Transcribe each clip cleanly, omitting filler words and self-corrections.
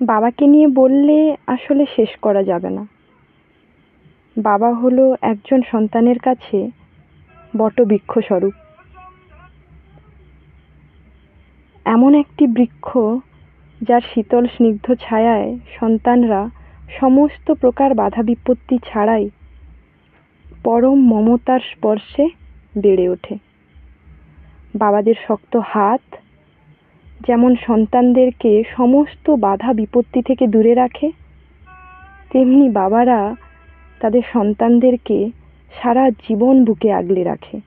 বাবাকে নিয়ে বললে আসলে শেষ করা যাবে না। বাবা হলো একজন সন্তানের কাছে বটবৃক্ষ স্বরূপ। এমন একটি বৃক্ষ যার শীতল স্নিগ্ধ ছায়ায় সন্তানরা সমস্ত প্রকার বাধা বিপত্তি ছাড়াই পরম মমতার স্পর্শে বেড়ে ওঠে। বাবাদের শক্ত হাত যেমন সন্তানদেরকে সমস্ত বাধা বিপত্তি থেকে দূরে রাখে, তেমনি বাবারা তাদের সন্তানদেরকে সারা জীবন বুকে আগলে রাখে।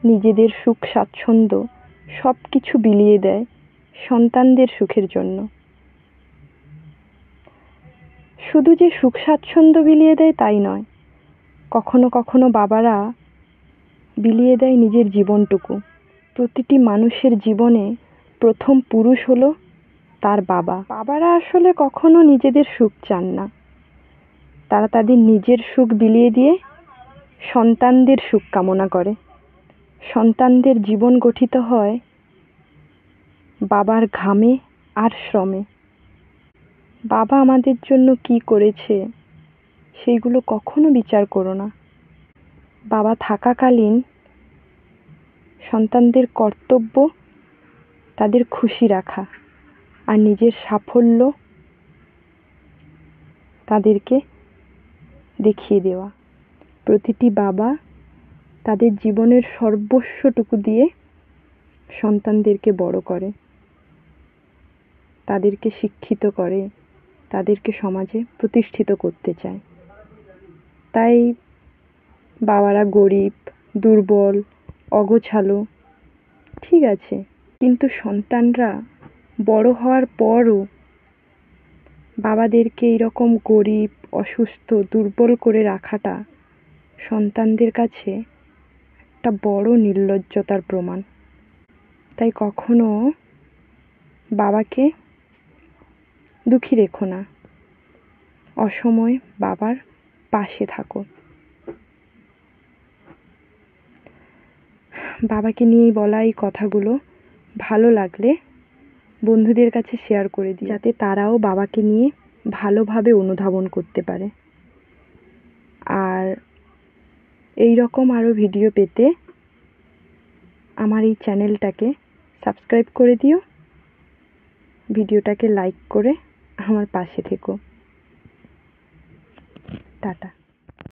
নিজেদের সুখ স্বাচ্ছন্দ্য সবকিছু বিলিয়ে দেয় সন্তানদের সুখের জন্য। শুধু যে সুখ স্বাচ্ছন্দ্য বিলিয়ে দেয় তাই নয়, কখনো কখনো বাবারা বিলিয়ে দেয় নিজের জীবনটুকু। প্রতিটি মানুষের জীবনে প্রথম পুরুষ হলো তার বাবা। বাবারা আসলে কখনো নিজেদের সুখ চান না, তারা তাদের নিজের সুখ বিলিয়ে দিয়ে সন্তানদের সুখ কামনা করে। সন্তানদের জীবন গঠিত হয় বাবার ঘামে আর শ্রমে। বাবা আমাদের জন্য কি করেছে সেইগুলো কখনো বিচার করো না। বাবা থাকাকালীন সন্তানদের কর্তব্য তাদের খুশি রাখা আর নিজের সাফল্য তাদেরকে দেখিয়ে দেওয়া। প্রতিটি বাবা তাদের জীবনের সর্বস্বটুকু দিয়ে সন্তানদেরকে বড় করে, তাদেরকে শিক্ষিত করে, তাদেরকে সমাজে প্রতিষ্ঠিত করতে চায়। তাই বাবারা গরিব, দুর্বল, অগোছালো ঠিক আছে, কিন্তু সন্তানরা বড় হওয়ার পরও বাবাদেরকে এইরকম গরিব, অসুস্থ, দুর্বল করে রাখাটা সন্তানদের কাছে একটা বড় নির্লজ্জতার প্রমাণ। তাই কখনো বাবাকে দুঃখী রেখো না, অসময়ে বাবার পাশে থাকো। বাবাকে নিয়ে বলা এই কথাগুলো ভালো লাগলে বন্ধুদের কাছে শেয়ার করে দিই, যাতে তারাও বাবাকে নিয়ে ভালোভাবে অনুধাবন করতে পারে। আর এই রকম আরও ভিডিও পেতে আমার এই চ্যানেলটাকে সাবস্ক্রাইব করে দিও, ভিডিওটাকে লাইক করে আমার পাশে থেকো। টাটা।